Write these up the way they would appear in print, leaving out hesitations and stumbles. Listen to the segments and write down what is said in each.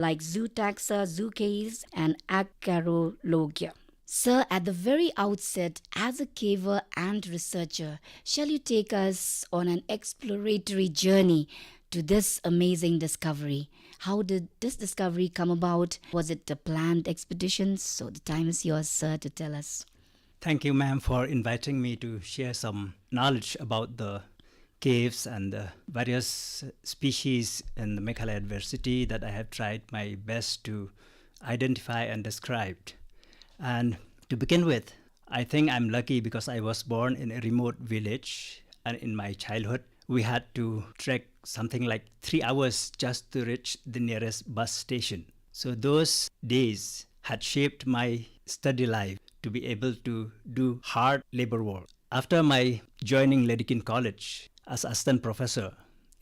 like zootaxa, zoocaves, and acarologia. Sir, at the very outset, as a caver and researcher, shall you take us on an exploratory journey to this amazing discovery? How did this discovery come about? Was it a planned expedition? So the time is yours, sir, to tell us. Thank you, ma'am, for inviting me to share some knowledge about the caves and the various species in the Meghalaya diversity that I have tried my best to identify and describe. And to begin with, I think I'm lucky because I was born in a remote village, and in my childhood, we had to trek something like 3 hours just to reach the nearest bus station. So those days had shaped my study life to be able to do hard labor work. After my joining Ledekin College as assistant professor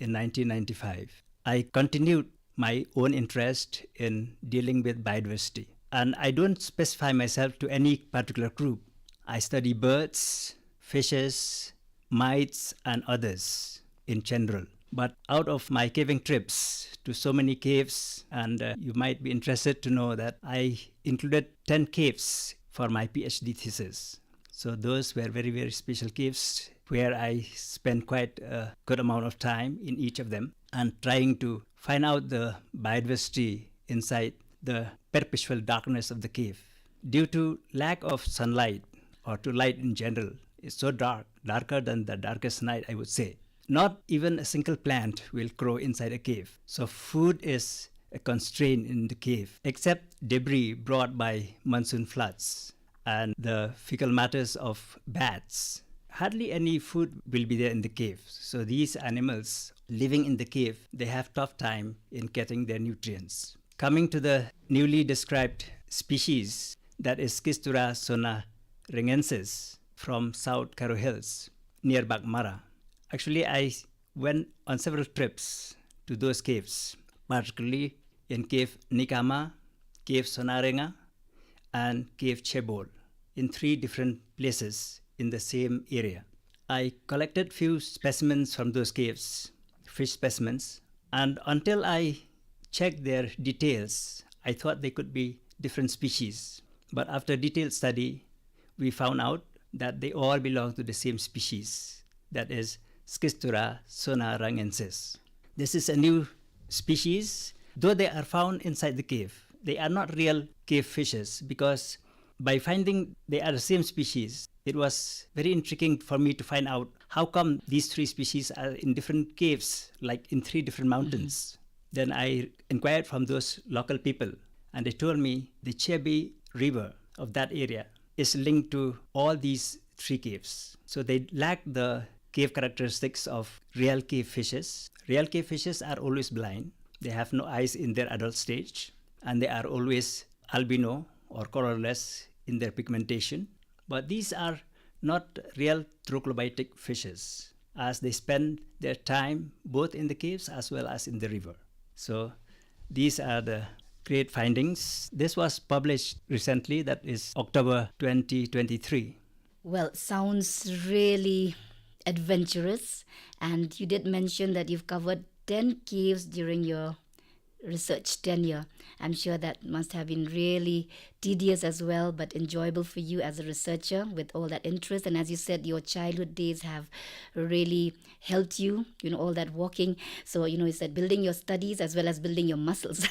in 1995, I continued my own interest in dealing with biodiversity. And I don't specify myself to any particular group. I study birds, fishes, mites, and others in general. But out of my caving trips to so many caves, and you might be interested to know that I included 10 caves for my PhD thesis. So those were very, very special caves where I spent quite a good amount of time in each of them and trying to find out the biodiversity inside the perpetual darkness of the cave. Due to lack of sunlight or to light in general, it's so dark, darker than the darkest night, I would say. Not even a single plant will grow inside a cave. So food is a constraint in the cave, except debris brought by monsoon floods and the fecal matters of bats. Hardly any food will be there in the cave. So these animals living in the cave, they have tough time in getting their nutrients. Coming to the newly described species, that is Schistura sonarensis from South Karo Hills near Bagmara. Actually, I went on several trips to those caves, particularly in Cave Nikama, Cave Sonarenga, and Cave Chebol, in 3 different places in the same area. I collected few specimens from those caves, fish specimens, and until I checked their details, I thought they could be different species. But after detailed study, we found out that they all belong to the same species, that is Schistura sonarensis. This is a new species. Though they are found inside the cave, they are not real cave fishes because by finding they are the same species, it was very intriguing for me to find out how come these 3 species are in different caves, like in 3 different mountains. Then I inquired from those local people, and they told me the Chebi River of that area is linked to all these 3 caves. So they lack the cave characteristics of real cave fishes. Real cave fishes are always blind. They have no eyes in their adult stage, and they are always albino or colorless in their pigmentation. But these are not real troglobitic fishes, as they spend their time both in the caves as well as in the river. So these are the great findings. This was published recently, that is October 2023. Well, sounds really adventurous. And you did mention that you've covered 10 caves during your research tenure. I'm sure that must have been really tedious as well, but enjoyable for you as a researcher with all that interest. And as you said, your childhood days have really helped you, all that walking. So, you said building your studies as well as building your muscles.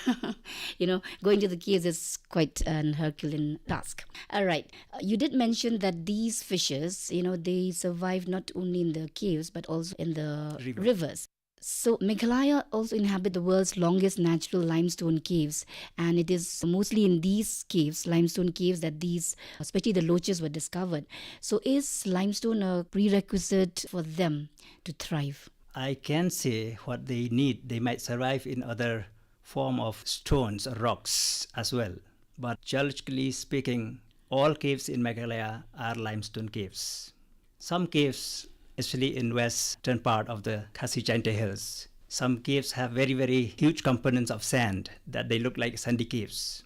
Going to the caves is quite an Herculean task. All right. You did mention that these fishes, they survive not only in the caves, but also in the rivers. So Meghalaya also inhabit the world's longest natural limestone caves, and it is mostly in these caves, limestone caves, that these, especially the loaches, were discovered. So is limestone a prerequisite for them to thrive? I can say what they need. They might survive in other form of stones or rocks as well. But geologically speaking, all caves in Meghalaya are limestone caves. Some caves, especially in western part of the Khasi Chainte Hills, some caves have very, very huge components of sand that they look like sandy caves.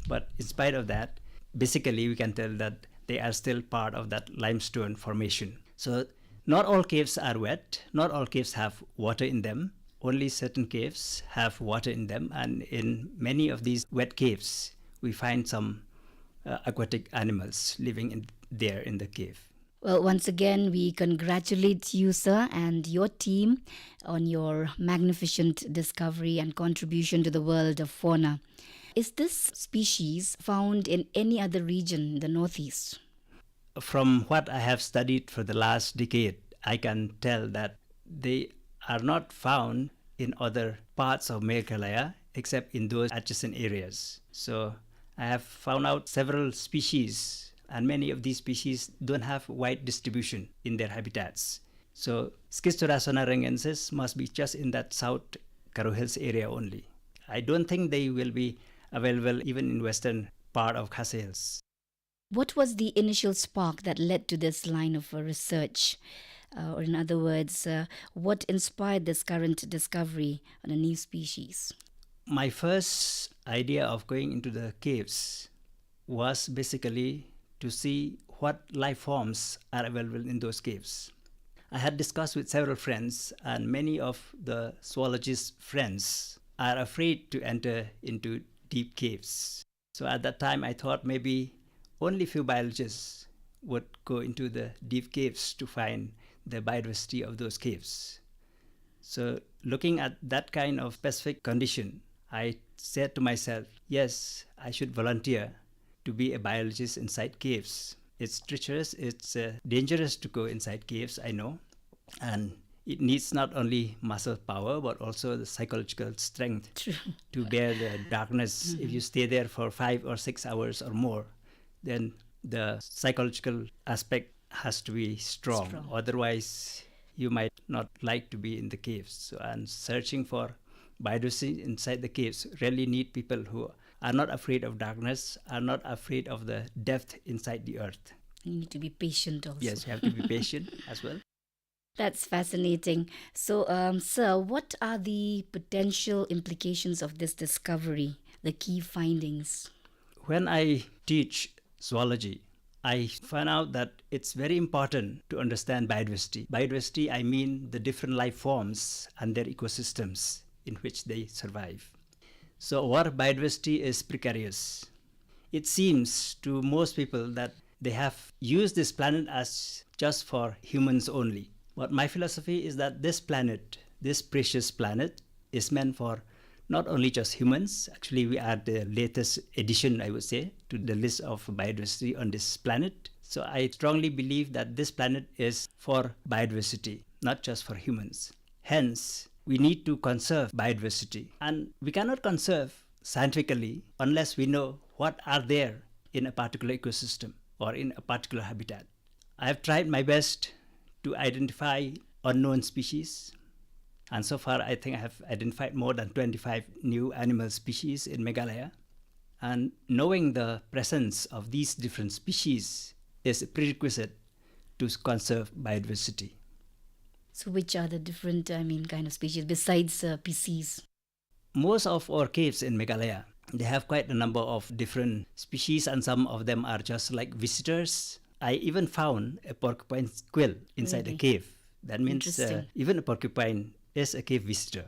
But in spite of that, basically we can tell that they are still part of that limestone formation. So not all caves are wet, not all caves have water in them, only certain caves have water in them, and in many of these wet caves, we find some aquatic animals living there in the cave. Well, once again, we congratulate you, sir, and your team on your magnificent discovery and contribution to the world of fauna. Is this species found in any other region in the Northeast? From what I have studied for the last decade, I can tell that they are not found in other parts of Meghalaya except in those adjacent areas. So I have found out several species, and many of these species don't have wide distribution in their habitats. So Schistosoma rengensis must be just in that South Karo Hills area only. I don't think they will be available even in western part of Khasi Hills. What was the initial spark that led to this line of research? Or in other words, what inspired this current discovery on a new species? My first idea of going into the caves was basically to see what life forms are available in those caves. I had discussed with several friends, and many of the zoologist friends are afraid to enter into deep caves. So at that time, I thought maybe only few biologists would go into the deep caves to find the biodiversity of those caves. So looking at that kind of specific condition, I said to myself, yes, I should volunteer to be a biologist inside caves. It's treacherous, it's dangerous to go inside caves, I know. And it needs not only muscle power, but also the psychological strength to bear the darkness. If you stay there for 5 or 6 hours or more, then the psychological aspect has to be strong. Otherwise, you might not like to be in the caves. So, and searching for biodiversity inside the caves really need people who are not afraid of darkness, are not afraid of the depth inside the earth. You need to be patient also. Yes, you have to be patient as well. That's fascinating. So, sir, what are the potential implications of this discovery, the key findings? When I teach zoology, I found out that it's very important to understand biodiversity. Biodiversity, I mean the different life forms and their ecosystems in which they survive. So our biodiversity is precarious. It seems to most people that they have used this planet as just for humans only. But my philosophy is that this planet, this precious planet, is meant for not only just humans. Actually, we are the latest addition, I would say, to the list of biodiversity on this planet. So I strongly believe that this planet is for biodiversity, not just for humans. Hence, we need to conserve biodiversity. And we cannot conserve scientifically unless we know what are there in a particular ecosystem or in a particular habitat. I have tried my best to identify unknown species. And so far, I think I have identified more than 25 new animal species in Meghalaya. And knowing the presence of these different species is a prerequisite to conserve biodiversity. So, which are the different, kind of species besides PCs? Most of our caves in Meghalaya, they have quite a number of different species, and some of them are just like visitors. I even found a porcupine quill inside a cave. That means even a porcupine is a cave visitor.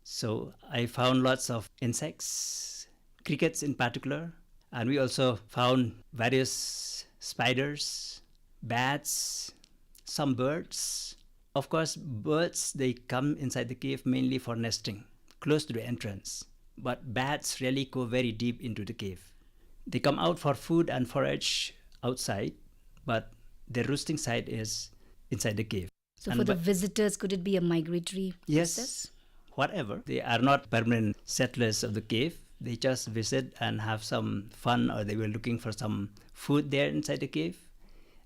So I found lots of insects, crickets in particular, and we also found various spiders, bats, some birds. Of course, birds, they come inside the cave mainly for nesting, close to the entrance. But bats really go very deep into the cave. They come out for food and forage outside, but their roosting site is inside the cave. So for the visitors, could it be a migratory process? Yes, whatever. They are not permanent settlers of the cave. They just visit and have some fun, or they were looking for some food there inside the cave.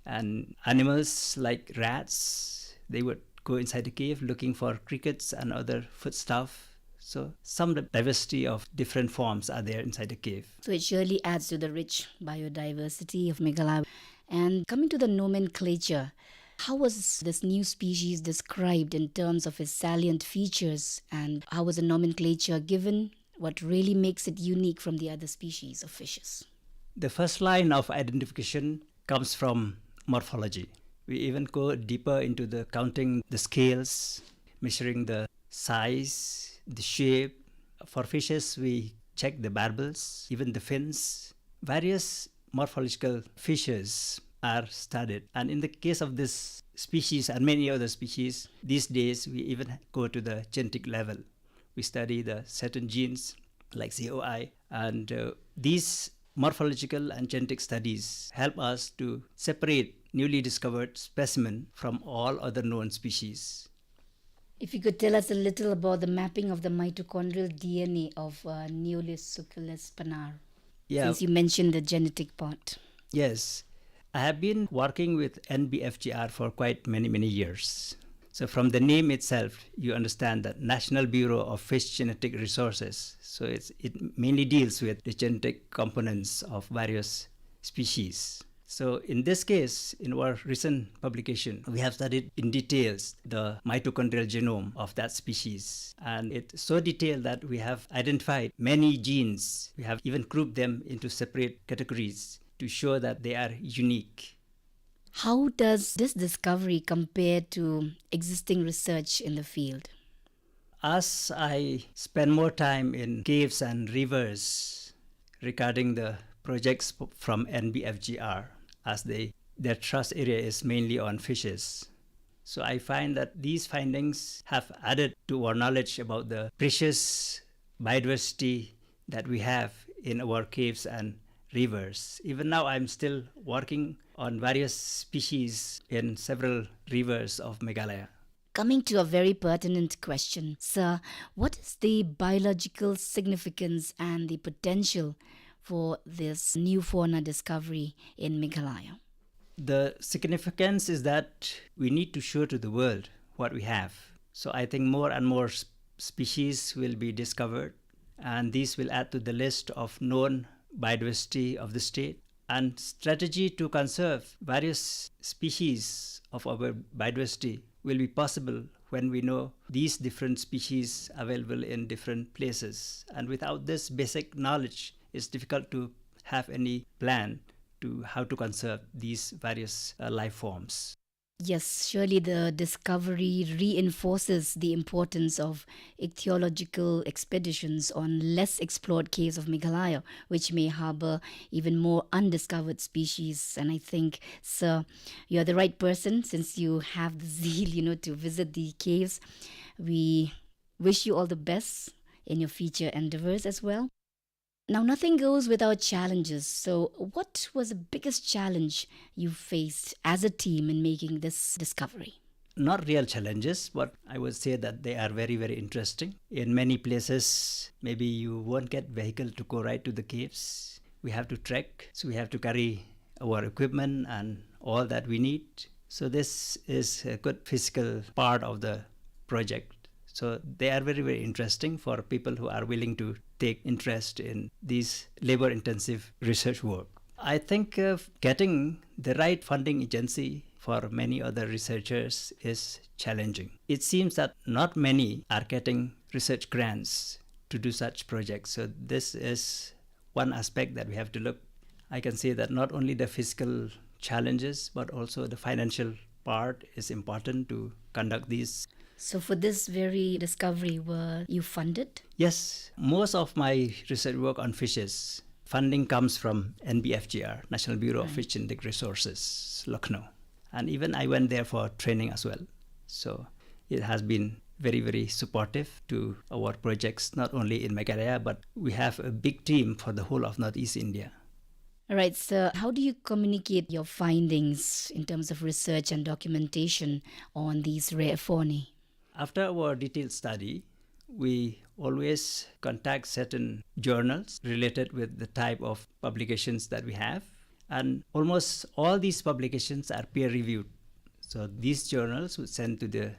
And animals like rats, they would go inside the cave looking for crickets and other food stuff. So some diversity of different forms are there inside the cave. So it surely adds to the rich biodiversity of Meghalaya. And coming to the nomenclature, how was this new species described in terms of its salient features, and how was the nomenclature given? What really makes it unique from the other species of fishes? The first line of identification comes from morphology. We even go deeper into the counting the scales, measuring the size, the shape. For fishes, we check the barbels, even the fins. Various morphological features are studied. And in the case of this species and many other species, these days we even go to the genetic level. We study the certain genes like COI, and these morphological and genetic studies help us to separate newly discovered specimen from all other known species. If you could tell us a little about the mapping of the mitochondrial DNA of Neolisucculus panar, Yeah, since you mentioned the genetic part. yes. I have been working with NBFGR for quite many years. So from the name itself, you understand that National Bureau of Fish Genetic Resources. So it mainly deals with the genetic components of various species. So in this case, in our recent publication, we have studied in details the mitochondrial genome of that species. And it's so detailed that we have identified many genes. We have even grouped them into separate categories to show that they are unique. How does this discovery compare to existing research in the field? As I spend more time in caves and rivers regarding the projects from NBFGR, as their trust area is mainly on fishes. So I find that these findings have added to our knowledge about the precious biodiversity that we have in our caves and rivers. Even now, I'm still working on various species in several rivers of Meghalaya. Coming to a very pertinent question, sir, what is the biological significance and the potential for this new fauna discovery in Meghalaya? The significance is that we need to show to the world what we have. So I think more and more species will be discovered, and these will add to the list of known biodiversity of the state. And strategy to conserve various species of our biodiversity will be possible when we know these different species available in different places. And without this basic knowledge, it's difficult to have any plan to how to conserve these various life forms. Yes, surely the discovery reinforces the importance of ichthyological expeditions on less explored caves of Meghalaya, which may harbor even more undiscovered species. And I think, sir, you're the right person since you have the zeal, to visit the caves. We wish you all the best in your future endeavors as well. Now, nothing goes without challenges. So, what was the biggest challenge you faced as a team in making this discovery? Not real challenges, but I would say that they are very interesting. In many places, maybe you won't get vehicle to go right to the caves. We have to trek, so we have to carry our equipment and all that we need. So this is a good physical part of the project. So they are very interesting for people who are willing to take interest in these labor-intensive research work. I think getting the right funding agency for many other researchers is challenging. It seems that not many are getting research grants to do such projects. So this is one aspect that we have to look. I can say that not only the physical challenges, but also the financial part is important to conduct these. So, for this very discovery, were you funded? Yes, most of my research work on fishes, funding comes from NBFGR, National Bureau of Fish Genetic Resources, Lucknow. And even I went there for training as well. So it has been very supportive to our projects, not only in Meghalaya, but we have a big team for the whole of Northeast India. All right, so how do you communicate your findings in terms of research and documentation on these rare faunae? After our detailed study, we always contact certain journals related with the type of publications that we have. And almost all these publications are peer reviewed. So these journals would send to the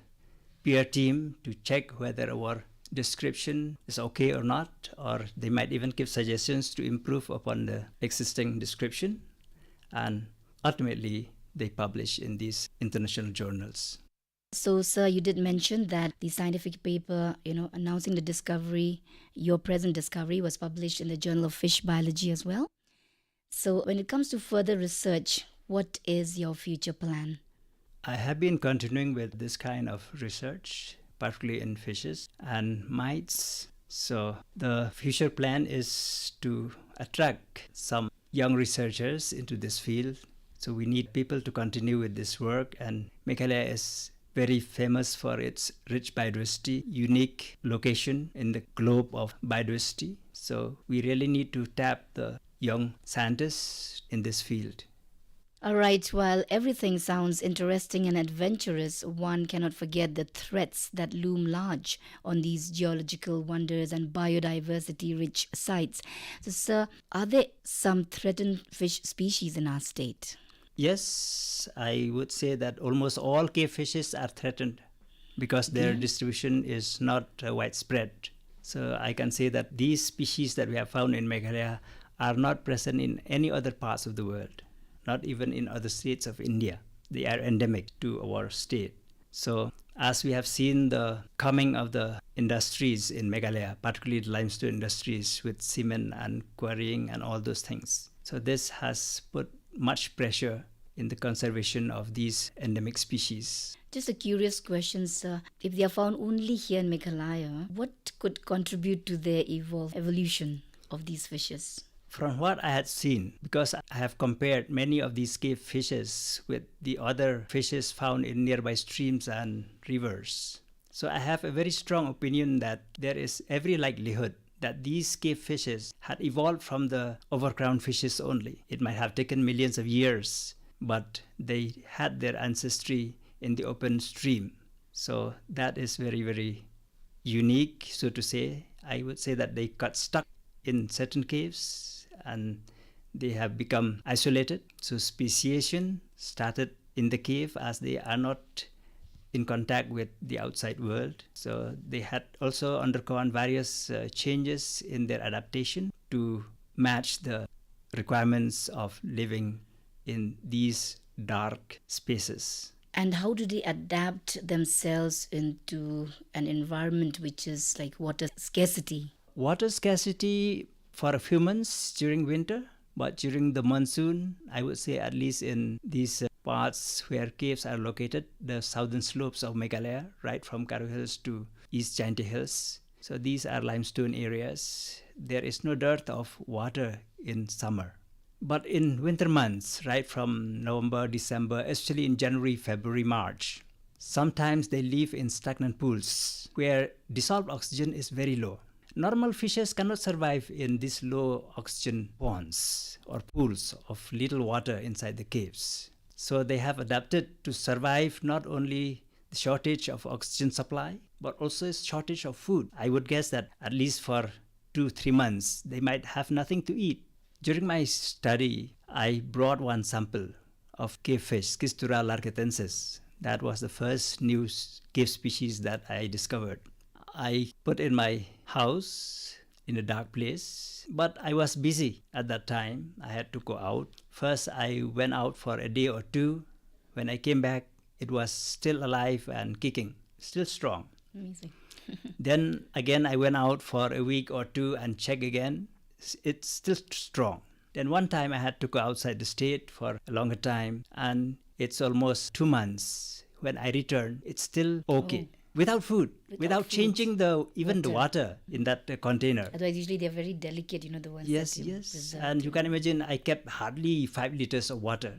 peer team to check whether our description is okay or not, or they might even give suggestions to improve upon the existing description. And ultimately, they publish in these international journals. So, sir, you did mention that the scientific paper, announcing the discovery, your present discovery, was published in the Journal of Fish Biology as well. So, when it comes to further research, what is your future plan? I have been continuing with this kind of research, particularly in fishes and mites. So the future plan is to attract some young researchers into this field. So we need people to continue with this work, and Meghalaya is very famous for its rich biodiversity, unique location in the globe of biodiversity. So we really need to tap the young scientists in this field. All right, while everything sounds interesting and adventurous, one cannot forget the threats that loom large on these geological wonders and biodiversity rich sites. So, sir, are there some threatened fish species in our state? Yes, I would say that almost all cave fishes are threatened because their distribution is not widespread. So I can say that these species that we have found in Meghalaya are not present in any other parts of the world, not even in other states of India. They are endemic to our state. So as we have seen the coming of the industries in Meghalaya, particularly the limestone industries with cement and quarrying and all those things. So this has put much pressure in the conservation of these endemic species. Just a curious question, sir. If they are found only here in Meghalaya, what could contribute to their evolution of these fishes? From what I had seen, because I have compared many of these cave fishes with the other fishes found in nearby streams and rivers, so I have a very strong opinion that there is every likelihood that these cave fishes had evolved from the overground fishes only. It might have taken millions of years, but they had their ancestry in the open stream. So that is very, very unique, so to say. I would say that they got stuck in certain caves and they have become isolated. So speciation started in the cave as they are not in contact with the outside world. So they had also undergone various changes in their adaptation to match the requirements of living in these dark spaces. And how do they adapt themselves into an environment which is like water scarcity? Water scarcity for a few months during winter, but during the monsoon, I would say at least in these parts where caves are located, the southern slopes of Meghalaya, right from Karo Hills to East Jaintia Hills. So these are limestone areas. There is no dearth of water in summer. But in winter months, right from November, December, especially in January, February, March, sometimes they live in stagnant pools where dissolved oxygen is very low. Normal fishes cannot survive in these low oxygen ponds or pools of little water inside the caves. So they have adapted to survive not only the shortage of oxygen supply, but also a shortage of food. I would guess that at least for 2-3 months, they might have nothing to eat. During my study, I brought one sample of cave fish, Schistura largetensis. That was the first new cave species that I discovered. I put in my house in a dark place, but I was busy at that time. I had to go out. First, I went out for a day or two. When I came back, it was still alive and kicking, still strong. Amazing. Then again, I went out for a week or two and checked again. It's still strong. Then one time I had to go outside the state for a longer time, and it's almost 2 months. When I returned, it's still okay. Oh. Without food, without food. changing even the water in that container. Otherwise, usually they're very delicate, the ones Yes, that you yes. preserve. And you can imagine I kept hardly 5 liters of water.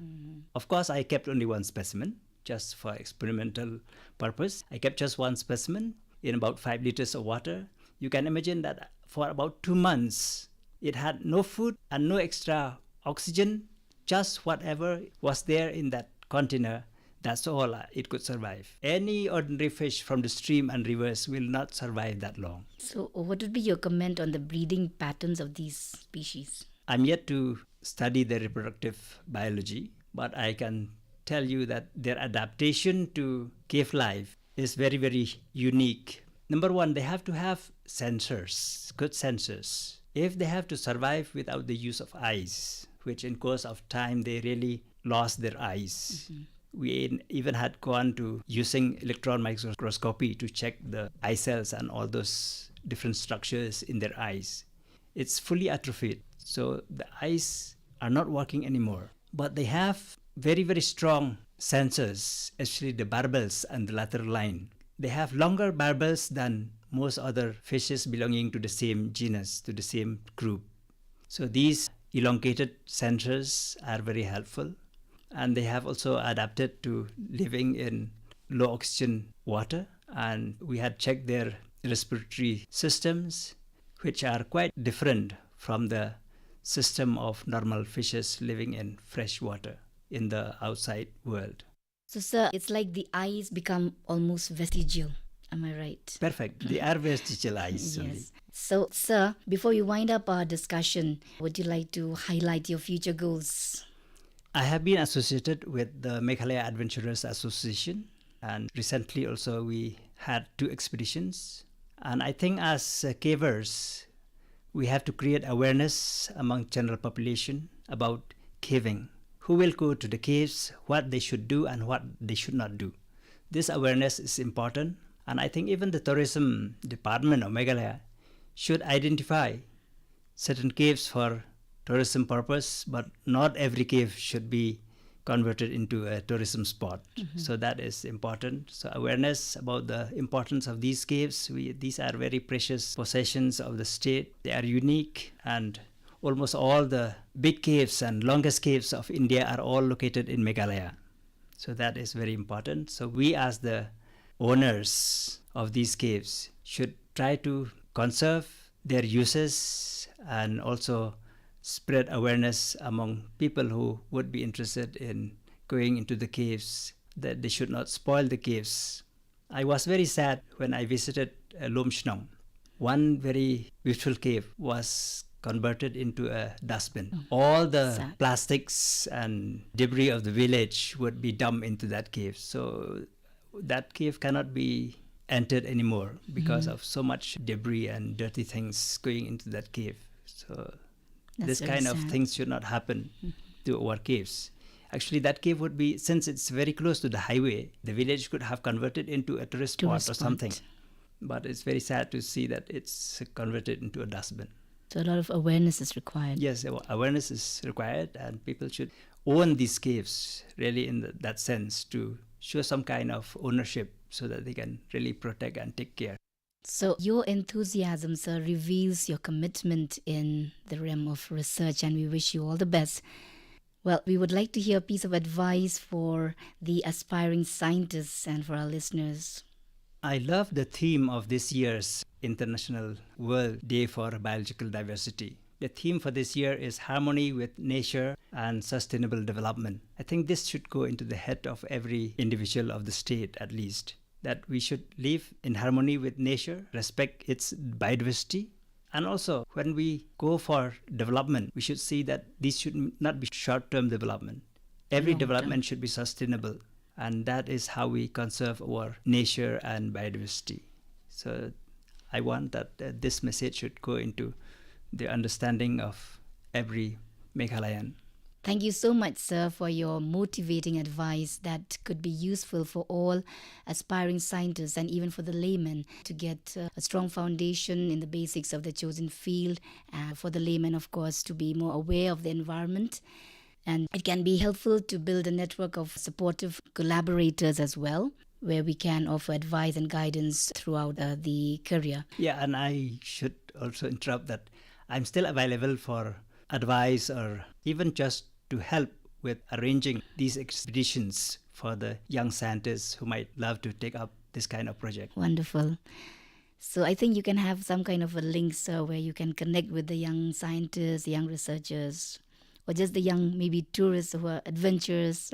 Of course, I kept only one specimen just for experimental purpose. I kept just one specimen in about 5 liters of water. You can imagine that for about 2 months, it had no food and no extra oxygen, just whatever was there in that container. That's all it could survive. Any ordinary fish from the stream and rivers will not survive that long. So, what would be your comment on the breeding patterns of these species? I'm yet to study their reproductive biology, but I can tell you that their adaptation to cave life is very, very unique. Number one, they have to have sensors, good sensors. If they have to survive without the use of eyes, which in course of time they really lost their eyes. We even had gone to using electron microscopy to check the eye cells and all those different structures in their eyes. It's fully atrophied. So the eyes are not working anymore. But they have very, very strong sensors, especially the barbels and the lateral line. they have longer barbels than most other fishes belonging to the same genus, to the same group. So these elongated centers are very helpful, and they have also adapted to living in low oxygen water, and we had checked their respiratory systems, which are quite different from the system of normal fishes living in fresh water in the outside world. So, sir, it's like the eyes become almost vestigial. Am I right? Perfect. They are vestigial eyes only. Yes. So, sir, before we wind up our discussion, would you like to highlight your future goals? I have been associated with the Meghalaya Adventurers Association, and recently also we had 2 expeditions. And I think as cavers, we have to create awareness among general population about caving. Who will go to the caves, what they should do and what they should not do. This awareness is important, and I think even the tourism department of Meghalaya should identify certain caves for tourism purpose, but not every cave should be converted into a tourism spot. So that is important. So awareness about the importance of these caves. These are very precious possessions of the state. They are unique, and almost all the big caves and longest caves of India are all located in Meghalaya. So that is very important. So we as the owners of these caves should try to conserve their uses and also spread awareness among people who would be interested in going into the caves, that they should not spoil the caves. I was very sad when I visited Lom Shnong. One very beautiful cave was converted into a dustbin. All the Sad. plastics and debris of the village would be dumped into that cave. So that cave cannot be entered anymore because of so much debris and dirty things going into that cave. So That's this very kind of sad. things should not happen to our caves. Actually, that cave would be, since it's very close to the highway, the village could have converted into a tourist spot Tourist or spot. something. But it's very sad to see that it's converted into a dustbin. So a lot of awareness is required. Yes, awareness is required, and people should own these caves really in that sense, to show some kind of ownership so that they can really protect and take care. So your enthusiasm, sir, reveals your commitment in the realm of research, and we wish you all the best. Well, we would like to hear a piece of advice for the aspiring scientists and for our listeners. I love the theme of this year's International World Day for Biological Diversity. The theme for this year is harmony with nature and sustainable development. I think this should go into the head of every individual of the state, at least, that we should live in harmony with nature, respect its biodiversity, and also when we go for development, we should see that this should not be short-term development. Every Long-term. development should be sustainable, and that is how we conserve our nature and biodiversity. So I want that this message should go into the understanding of every Meghalayan. Thank you so much, sir, for your motivating advice that could be useful for all aspiring scientists and even for the layman to get a strong foundation in the basics of the chosen field. For the layman, of course, to be more aware of the environment. And it can be helpful to build a network of supportive collaborators as well, where we can offer advice and guidance throughout the career. Yeah, and I should also interrupt that I'm still available for advice or even just to help with arranging these expeditions for the young scientists who might love to take up this kind of project. Wonderful. So I think you can have some kind of a link, sir, where you can connect with the young scientists, the young researchers, or just the young maybe tourists who are adventurous.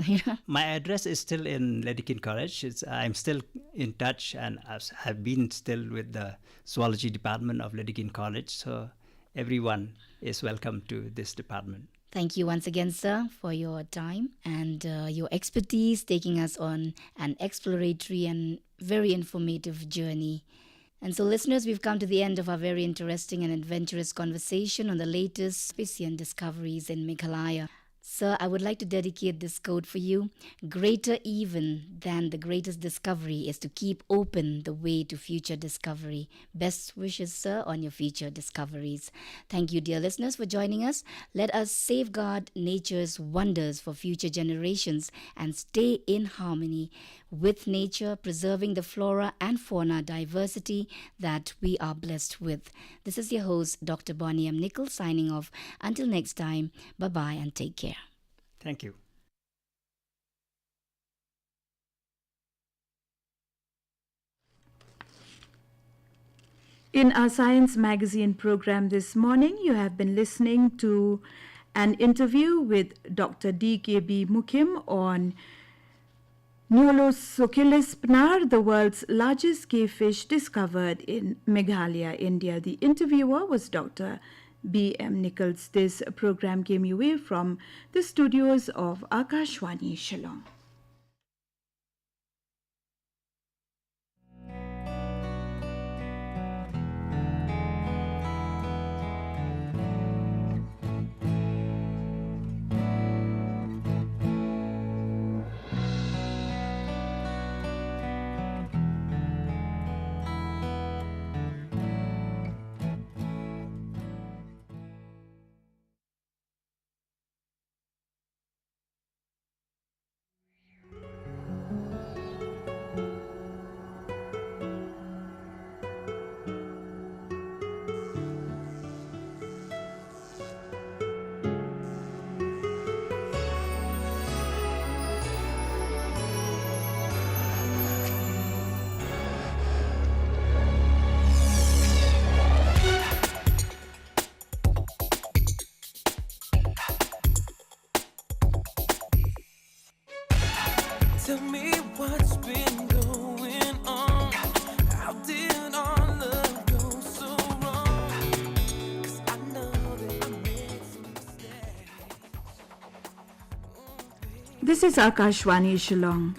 My address is still in Ledekin College. I'm still in touch and have been still with the zoology department of Ledekin College. So everyone is welcome to this department. Thank you once again, sir, for your time and your expertise, taking us on an exploratory and very informative journey. And so, listeners, we've come to the end of our very interesting and adventurous conversation on the latest Piscian discoveries in Meghalaya. Sir, I would like to dedicate this quote for you. Greater even than the greatest discovery is to keep open the way to future discovery. Best wishes, sir, on your future discoveries. Thank you, dear listeners, for joining us. Let us safeguard nature's wonders for future generations and stay in harmony with nature, preserving the flora and fauna diversity that we are blessed with. This is your host, Dr. Bonnie M. Nichols, signing off. Until next time, bye bye and take care. Thank you. In our Science Magazine program this morning, you have been listening to an interview with Dr. D.K.B. Mukim on Neolosoculus pnar, the world's largest cavefish discovered in Meghalaya, India. The interviewer was Dr. B.M. Nichols. This program came your way from the studios of Akashvani Shillong. Tell me what's been going on. How did our love go so wrong? 'Cause I know that I made some mistakes. This is Akashvani Shillong.